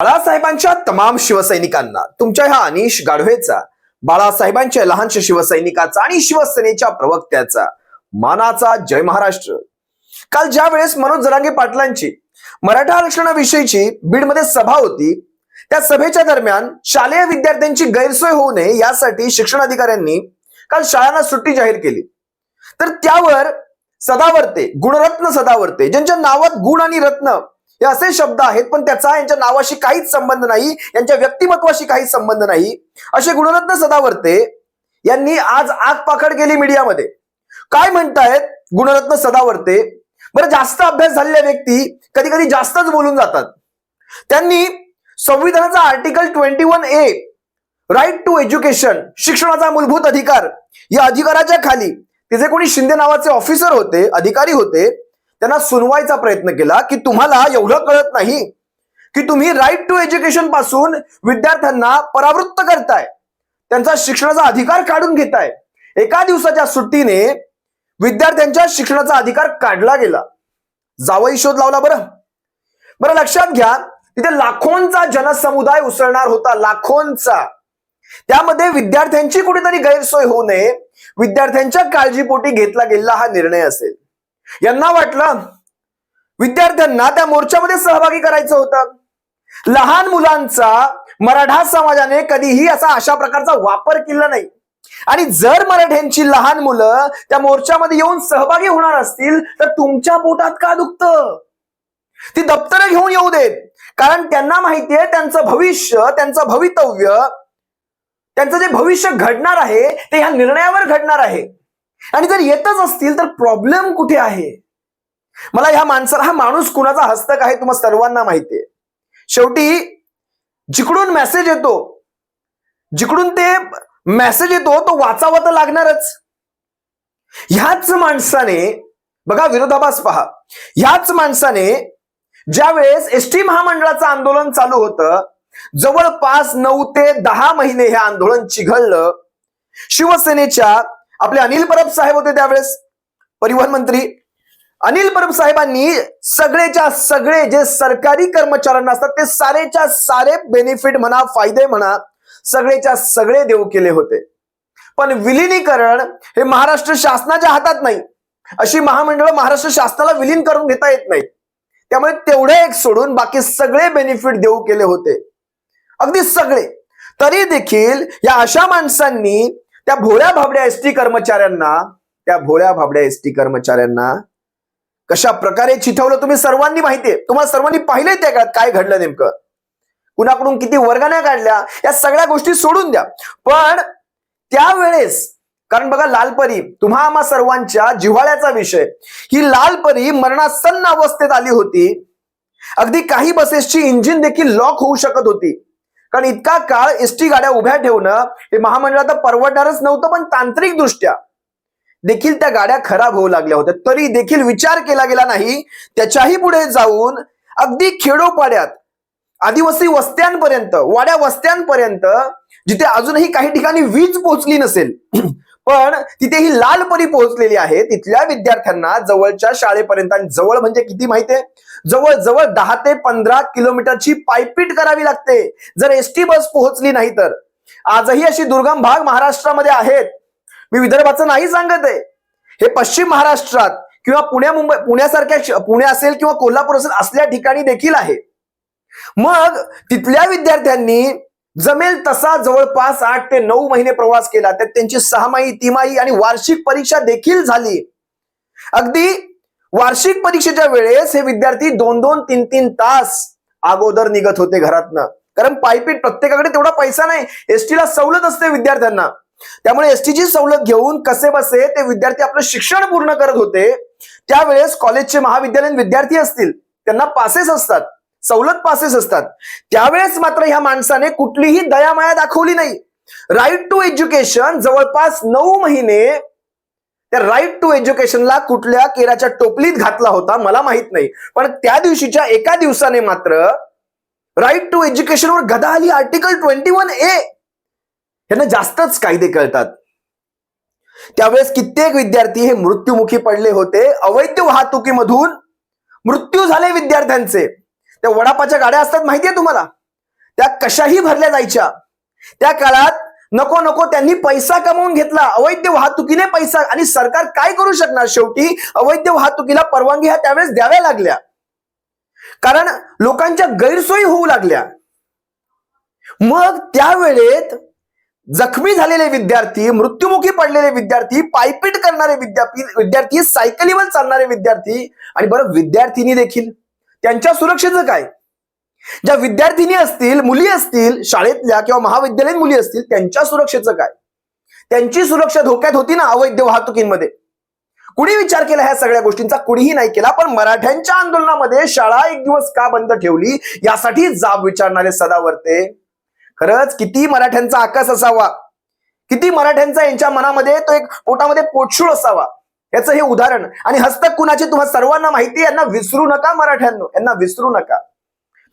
बाळासाहेबांच्या तमाम शिवसैनिकांना तुमच्या ह्या अनिश गाढवेचा, बाळासाहेबांच्या लहानशा शिवसैनिकाचा आणि शिवसेनेच्या प्रवक्त्याचा मानाचा जय महाराष्ट्र। काल ज्या वेळेस मनोज जरांगे पाटलांची मराठा आरक्षणाविषयीची बीडमध्ये सभा होती, त्या सभेच्या दरम्यान शालेय विद्यार्थ्यांची गैरसोय होऊ नये यासाठी शिक्षण अधिकाऱ्यांनी काल शाळांना सुट्टी जाहीर केली। तर त्यावर सदावर्ते, गुणरत्न सदावर्ते, ज्यांच्या नावात गुण आणि रत्न हे असे शब्द आहेत पण त्याचा यांच्या नावाशी काहीच संबंध नाही, यांच्या व्यक्तिमत्वाशी काहीच संबंध नाही, असे गुणरत्न सदावर्ते यांनी आज आग पाखड केली मीडियामध्ये। काय म्हणतायत गुणरत्न सदावर्ते? बरं, जास्त अभ्यास झालेल्या व्यक्ती कधी कधी जास्तच बोलून जातात। त्यांनी संविधानाचा article 21A right to education, शिक्षणाचा मूलभूत अधिकार, या अधिकाराच्या खाली ते जे कोणी शिंदे नावाचे ऑफिसर होते, अधिकारी होते, त्यांना सुनवायचा प्रयत्न केला की तुम्हाला एवढं कळत नाही की तुम्ही राईट टू एज्युकेशन पासून विद्यार्थ्यांना परावृत्त करताय, त्यांचा शिक्षणाचा अधिकार काढून घेताय। एका दिवसाच्या सुट्टीने विद्यार्थ्यांच्या शिक्षणाचा अधिकार काढला गेला। जावई शोध लावला। बरं लक्षात घ्या, तिथे लाखोंचा जनसमुदाय उसळणार होता, लाखोंचा। त्यामध्ये विद्यार्थ्यांची कुठेतरी गैरसोय होऊ नये, विद्यार्थ्यांच्या काळजीपोटी घेतला गेलेला हा निर्णय असेल। यांना वाटलं विद्यार्थ्यांना त्या मोर्चामध्ये सहभागी करायचं होतं। लहान मुलांचा मराठा समाजाने कधीही अशा प्रकारचा वापर केला नाही, आणि जर मराठ्यांची लहान मुलं त्या मोर्चामध्ये येऊन सहभागी होणार असतील तर तुमच्या पोटात का दुखतं? ती दप्तरं घेऊन येऊ देत, कारण त्यांना माहितीये त्यांचं भविष्य, त्यांचं भवितव्य, त्यांचं जे भविष्य घडणार आहे ते ह्या निर्णयावर घडणार आहे। आणि जर येतच असतील तर प्रॉब्लेम कुठे आहे? मला ह्या माणसाला, हा माणूस कुणाचा हस्तक आहे तुम्हा सर्वांना माहितीये। शेवटी जिकडून मेसेज येतो, जिकडून ते मेसेज येतो तो वाचावा तर लागणारच। ह्याच माणसाने बघा, विरोधाभास पहा, ह्याच माणसाने ज्या वेळेस एसटी महामंडळाचं आंदोलन चालू होतं, जवळपास 9 ते 10 महिने हे आंदोलन चिघळलं। शिवसेनेच्या आपले अनिल परब साहेब होते त्यावेळेस परिवहन मंत्री। अनिल परब साहेबांनी सगळेच्या सगळे जे सरकारी कर्मचाऱ्यांना असतात ते सारेच्या सारे बेनिफिट म्हणा, फायदे म्हणा, सगळेच्या सगळे देऊ केले होते। पण विलिनीकरण हे महाराष्ट्र शासनाच्या हातात नाही, अशी महामंडळ महाराष्ट्र शासनाला विलीन करून घेता येत नाही। त्यामुळे तेवढे एक सोडून बाकी सगळे बेनिफिट देऊ केले होते, अगदी सगळे। तरी देखील या अशा माणसांनी त्या भोळ्या भाबड्या एसटी कर्मचाऱ्यांना कशा प्रकारे चिथवलं तुम्ही सर्वांनी माहितीये, तुम्हाला सर्वांनी पाहिलंय त्या काळात काय घडलं नेमकं, कुणाकडून किती वर्गाण्या काढल्या, या सगळ्या गोष्टी सोडून द्या। पण त्यावेळेस, कारण बघा लालपरी तुम्हा आम्हा सर्वांच्या जिव्हाळ्याचा विषय, ही लालपरी मरणासन्न अवस्थेत आली होती। अगदी काही बसेसची इंजिन देखील लॉक होऊ शकत होती, कारण इतका काळ एसटी गाड्या उभ्या ठेवणं हे महामंडळात परवडणारच नव्हतं। पण तांत्रिक दृष्ट्या देखील त्या गाड्या खराब होऊ लागल्या होत्या, तरी देखील विचार केला गेला नाही। त्याच्याही पुढे जाऊन अगदी खेडोपाड्यात, आदिवासी वस्त्यांपर्यंत, वाड्या वस्त्यांपर्यंत, जिथे अजूनही काही ठिकाणी वीज पोहोचली नसेल पण तिथे ही लालपरी पोहोचलेली आहे, तिथल्या विद्यार्थ्यांना जवळच्या शाळेपर्यंत, आणि जवळ म्हणजे किती माहितीये, जवळ 10 ते 15 किलोमीटरची पायपीट करावी लागते जर एसटी बस पोहोचली नाही तर। आजही अशी दुर्गम भाग महाराष्ट्रामध्ये आहेत। मी विदर्भाचं नाही सांगत आहे, हे पश्चिम महाराष्ट्रात किंवा पुण्यासारख्या, पुणे असेल किंवा कोल्हापूर असेल असल्या ठिकाणी देखील आहे। मग तिथल्या विद्यार्थ्यांनी जमेल तसा जवळपास 8 ते 9 महिने प्रवास केला, त्यात त्यांची 6माही, तिमाही आणि वार्षिक परीक्षा देखील झाली। अगदी वार्षिक परीक्षेच्या वेळेस हे विद्यार्थी 2-2, 3-3 तास अगोदर निघत होते घरातनं, कारण पायपीट, प्रत्येकाकडे तेवढा पैसा नाही, एसटीला सवलत असते विद्यार्थ्यांना। त्यामुळे एसटीची सवलत घेऊन कसे बसे ते विद्यार्थी आपलं शिक्षण पूर्ण करत होते। त्यावेळेस कॉलेजचे, महाविद्यालयीन विद्यार्थी असतील त्यांना पासेस असतात, सवलत पासेस असतात। त्यावेळेस मात्र ह्या माणसाने कुठलीही दयामाया दाखवली नाही। राईट टू एज्युकेशन जवळपास 9 महिने त्या राईट टू एज्युकेशनला कुठल्या केराच्या टोपलीत घातला होता मला माहित नाही, पण त्या दिवशीच्या एका दिवसाने मात्र राईट टू एज्युकेशनवर गदा आली। आर्टिकल 21A, यांना जास्तच कायदे कळतात। त्यावेळेस कित्येक विद्यार्थी हे मृत्युमुखी पडले होते, अवैध वाहतुकीमधून मृत्यू झाले विद्यार्थ्यांचे। त्या वडापाच्या गाड्या असतात माहितीये तुम्हाला, त्या कशाही भरल्या जायच्या. त्या काळात नको नको त्यांनी पैसा कमवून घेतला, अवैध वाहतुकीने पैसा. आणि सरकार काय करू शकणार, शेवटी अवैध वाहतुकीला परवानगी ह्या त्यावेळेस द्याव्या लागल्या, कारण लोकांच्या गैरसोयी होऊ लागल्या. मग त्यावेळेत जखमी झालेले विद्यार्थी, मृत्युमुखी पडलेले विद्यार्थी, पायपीट करणारे विद्यार्थी, सायकलीवर चालणारे विद्यार्थी आणि बरं विद्यार्थिनी देखील, त्यांच्या सुरक्षेचं काय? ज्या विद्यार्थिनी असतील, मुली असतील, शाळेतल्या किंवा महाविद्यालयीन मुली असतील, त्यांच्या सुरक्षेचं काय? त्यांची सुरक्षा धोक्यात होती ना अवैध वाहतुकीमध्ये. कुणी विचार केला ह्या सगळ्या गोष्टींचा? कुणीही नाही केला. पण मराठ्यांच्या आंदोलनामध्ये शाळा एक दिवस का बंद ठेवली यासाठी जाब विचारणारे सदावर्ते. खरंच किती मराठ्यांचा आकाश असावा, किती मराठ्यांचा यांच्या मनामध्ये तो एक पोटामध्ये पोटशूळ असावा, याचं हे उदाहरण. आणि हस्तक कुणाचे तुम्हाला सर्वांना माहिती, यांना विसरू नका मराठ्यांनो, यांना विसरू नका.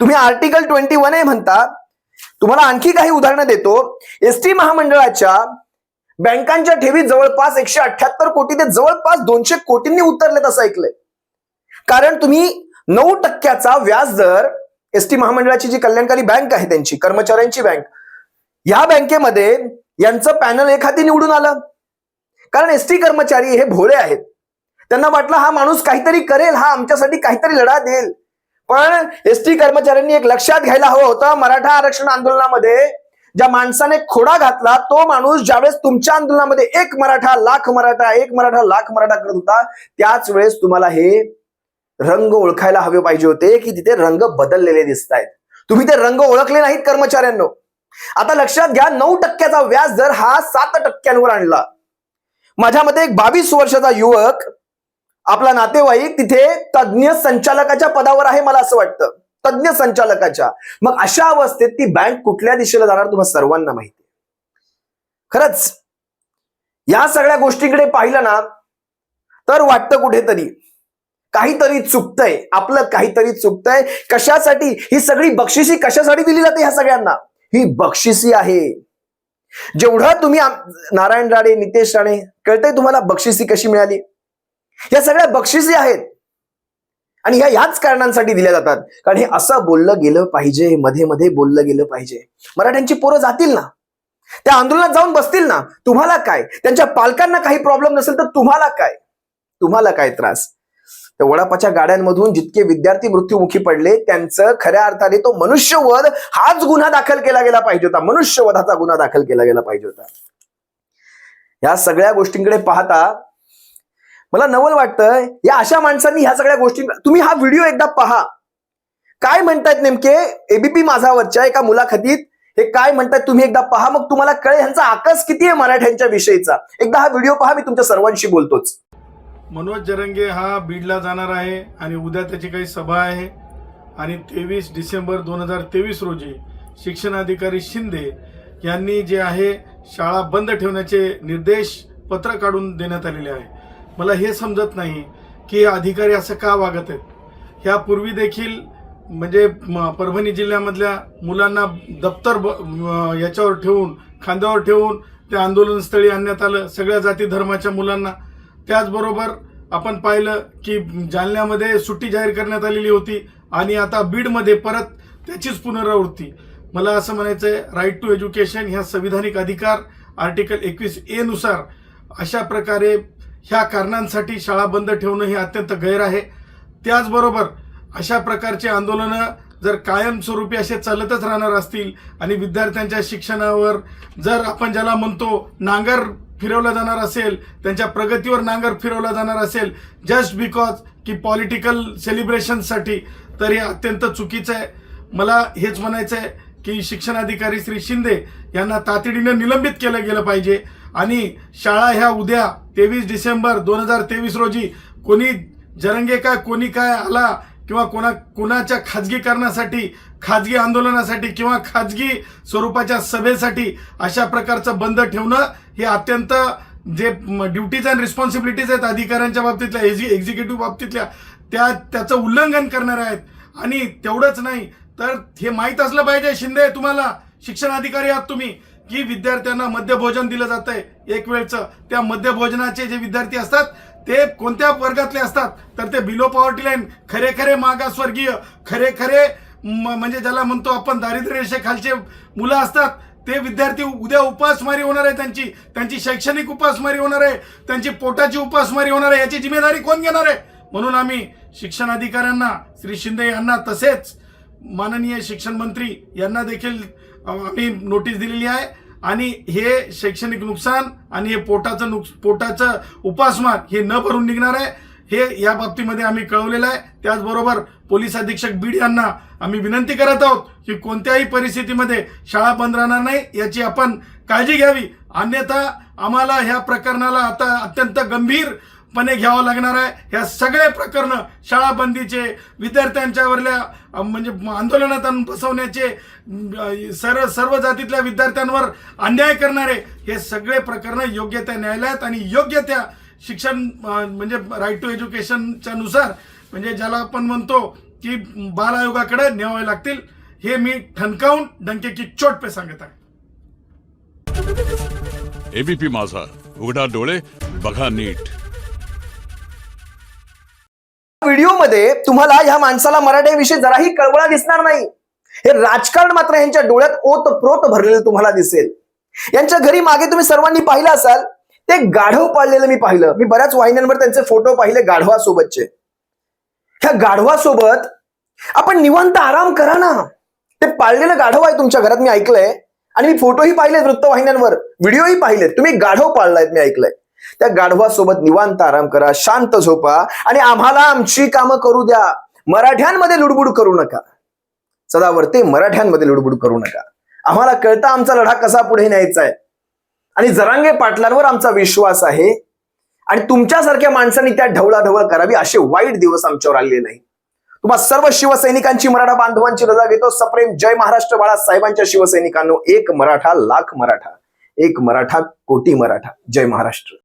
तुम्ही आर्टिकल 21A म्हणता. तुम्हाला आणखी काही उदाहरणं देतो. एसटी महामंडळाच्या बँकांच्या ठेवी जवळपास 178 कोटी ते जवळपास 200 कोटींनी उतरलेत असं ऐकलंय. कारण तुम्ही 9% व्याज दर, एसटी महामंडळाची जी कल्याणकारी बँक आहे त्यांची कर्मचाऱ्यांची बँक, या बँकेमध्ये यांचं पॅनल एक हाती निवडून आलं. कारण एसटी कर्मचारी हे भोळे आहेत. त्यांना वाटलं हा माणूस काहीतरी करेल, हा आमच्यासाठी काहीतरी लढा देईल. पण एसटी कर्मचाऱ्यांनी एक लक्षात घ्यायला हवं होतं, मराठा आरक्षण आंदोलनामध्ये ज्या माणसाने खोडा घातला तो माणूस ज्यावेळेस तुमच्या आंदोलनामध्ये एक मराठा लाख मराठा करत होता, त्याच वेळेस तुम्हाला हे रंग ओळखायला हवे पाहिजे होते की तिथे रंग बदललेले दिसत आहेत. तुम्ही ते रंग ओळखले नाहीत कर्मचाऱ्यांनो. आता लक्षात घ्या, 9% व्याज दर हा 7% आणला. माझ्या मते एक 22 वर्षाचा युवक, आपला नातेवाईक तिथे तज्ज्ञ संचालकाच्या पदावर आहे, मला असं वाटतं, तज्ज्ञ संचालकाच्या. मग अशा अवस्थेत ती बँक कुठल्या दिशेला जाणार तुम्हाला सर्वांना माहिती. खरंच या सगळ्या गोष्टींकडे पाहिलं ना तर वाटतं कुठेतरी काहीतरी चुकतंय, आपलं काहीतरी चुकतंय. कशासाठी ही सगळी बक्षिसी कशासाठी दिली जाते ह्या सगळ्यांना? ही बक्षिसी आहे. जेवढं तुम्ही नारायण राणे, नितेश राणे, कळतंय तुम्हाला बक्षिसी कशी मिळाली? या सगळ्या बक्षिसी आहेत आणि ह्याच कारणांसाठी दिल्या जातात. कारण हे असं बोललं गेलं पाहिजे, मध्ये मध्ये बोललं गेलं पाहिजे. मराठ्यांची पोरं जातील ना, त्या आंदोलनात जाऊन बसतील ना, तुम्हाला काय? त्यांच्या पालकांना काही प्रॉब्लेम नसेल तर तुम्हाला काय? तुम्हाला काय त्रास? त्या वडापाच्या गाड्यांमधून जितके विद्यार्थी मृत्युमुखी पडले त्यांचं खऱ्या अर्थाने तो मनुष्यवध हाच गुन्हा दाखल केला गेला पाहिजे होता. मनुष्यवधाचा गुन्हा दाखल केला गेला पाहिजे होता. या सगळ्या गोष्टींकडे पाहता मला नवल वाटतं, या अशा माणसांनी ह्या सगळ्या गोष्टी, तुम्ही हा व्हिडिओ एकदा पहा. काय म्हणतायत नेमके एबीपी माझावरच्या एका मुलाखतीत, हे काय म्हणतायत तुम्ही एकदा पहा, मग तुम्हाला कळेल ह्यांचा आकस किती आहे मराठ्यांच्या विषयीचा. एकदा हा व्हिडिओ पहा, मी तुमच्या सर्वांशी बोलतोच. मनोज जरंगे हा बीडला जाणार आहे आणि उद्या त्याची काही सभा आहे. आणि 23 डिसेंबर 2023 रोजी शिक्षणाधिकारी शिंदे यांनी जे आहे शाळा बंद ठेवण्याचे निर्देश पत्र काढून देण्यात आलेले आहे. मला हे समजत नाही की अधिकारी असं का वागत आहेत. ह्यापूर्वी देखील म्हणजे परभणी जिल्ह्यामधल्या मुलांना दप्तर याच्यावर ठेवून, खांद्यावर ठेवून त्या आंदोलनस्थळी आणण्यात आलं, सगळ्या जाती धर्माच्या मुलांना. त्याचबरोबर आपण पाहिलं की जालन्यामध्ये सुट्टी जाहीर करण्यात आलेली होती आणि आता बीडमध्ये परत त्याचीच पुनरावृत्ती. मला असं म्हणायचं आहे, राईट टू एज्युकेशन ह्या संविधानिक अधिकार आर्टिकल 21A नुसार अशा प्रकारे ह्या कारणांसाठी शाळा बंद ठेवणं हे अत्यंत गैर आहे. त्याचबरोबर अशा प्रकारचे आंदोलनं जर कायमस्वरूपी असे चालतच राहणार असतील आणि विद्यार्थ्यांच्या शिक्षणावर जर आपण ज्याला म्हणतो नांगर फिरवला जाणार असेल, त्यांच्या प्रगतीवर नांगर फिरवला जाणार असेल जस्ट बिकॉज की पॉलिटिकल सेलिब्रेशनसाठी, तर हे अत्यंत चुकीचं आहे. मला हेच म्हणायचं आहे की शिक्षणाधिकारी श्री शिंदे यांना तातडीनं निलंबित केलं गेलं पाहिजे आणि शाळा ह्या उद्या 23 डिसेंबर 2023 रोजी कोणी जरंगे काय कोणी काय आला किंवा कोणाच्या खाजगीकरणासाठी, खाजगी आंदोलनासाठी किंवा खाजगी स्वरूपाच्या सभेसाठी अशा प्रकारचं बंद ठेवणं हे अत्यंत जे ड्युटीज अँड रिस्पॉन्सिबिलिटीज आहेत अधिकाऱ्यांच्या बाबतीतल्या, एक्झिक्युटिव्ह बाबतीतल्या, त्याचं उल्लंघन करणार आहेत. आणि तेवढंच नाही तर हे माहीत असलं पाहिजे शिंदे, तुम्हाला शिक्षणाधिकारी आहात तुम्ही, की विद्यार्थ्यांना मध्यभोजन दिलं जातंय एक वेळचं. त्या मध्यभोजनाचे जे विद्यार्थी असतात ते कोणत्या वर्गातले असतात तर ते बिलो पॉवर्टी लाईन, खरे मागासवर्गीय, खरे म्हणजे ज्याला म्हणतो आपण दारिद्र्य रेषेखालचे मुलं असतात ते विद्यार्थी उद्या उपासमारी होणार आहे, त्यांची शैक्षणिक उपासमारी होणार आहे, त्यांची पोटाची उपासमारी होणार आहे, याची जिम्मेदारी कोण घेणार आहे? म्हणून आम्ही शिक्षण अधिकाऱ्यांना, श्री शिंदे यांना, तसेच माननीय शिक्षण मंत्री यांना देखील आम्ही नोटीस दिलेली आहे आणि हे शैक्षणिक नुकसान आणि हे पोटाचं उपासमार हे न भरून निघणार आहे, हे या बाबतीमध्ये आम्ही कळवलेलं आहे. त्याचबरोबर पोलीस अधीक्षक बीड यांना आम्ही विनंती करत आहोत की कोणत्याही परिस्थितीमध्ये शाळा बंद राहणार नाही याची आपण काळजी घ्यावी, अन्यथा आम्हाला ह्या प्रकरणाला आता अत्यंत गंभीरपणे घ्यावं लागणार आहे. ह्या सगळे प्रकरण शाळा बंदीचे, विद्यार्थ्यांच्यावरल्या म्हणजे आंदोलनात आणून बसवण्याचे, सर्व जातीतल्या विद्यार्थ्यांवर अन्याय करणारे हे सगळे प्रकरण योग्य त्या न्यायालयात आणि योग्य त्या शिक्षण म्हणजे राईट टू एज्युकेशनच्या नुसार म्हणजे ज्याला आपण म्हणतो की बाल आयोगाकडे न्यावे लागतील, हे मी ठणकावून डंके की चोट पे सांगत आहे. एबीपी माझा, उघडा डोळे बघा नीट. व्हिडिओमध्ये तुम्हाला ह्या माणसाला मराठ्याविषयी जराही कळवळा दिसणार नाही. हे राजकारण मात्र यांच्या डोळ्यात ओतप्रोत भरलेलं तुम्हाला दिसेल. यांच्या घरी मागे तुम्ही सर्वांनी पाहिलं असाल, ते गाढव पाळलेलं मी पाहिलं. मी बऱ्याच वाहिन्यांवर त्यांचे फोटो पाहिले गाढवासोबतचे. ह्या गाढवासोबत आपण निवांत आराम करा ना. ते पाळलेलं गाढव आहे तुमच्या घरात, मी ऐकलंय आणि मी फोटोही पाहिलेत वृत्तवाहिन्यांवर, व्हिडिओही पाहिलेत. तुम्ही गाढव पाळलायत मी ऐकलंय. त्या गाढवासोबत निवांत आराम करा, शांत झोपा आणि आम्हाला आमची कामं करू द्या. मराठ्यांमध्ये लुडबुड करू नका. सदावर्ते मराठ्यांमध्ये लुडबुड करू नका. आम्हाला कळतं आमचा लढा कसा पुढे न्यायचा आहे आणि जरांगे पाटलांवर आमचा विश्वास आहे आणि तुमच्यासारख्या माणसांनी त्या ढवळाढवळ करावी असे वाईट दिवस आमच्यावर आलेले नाही. तुम्हा सर्व शिवसैनिकांची, मराठा बांधवांची रजा घेतो. सप्रेम जय महाराष्ट्र. बाळासाहेबांच्या शिवसैनिकांनो, एक मराठा लाख मराठा, एक मराठा कोटी मराठा. जय महाराष्ट्र.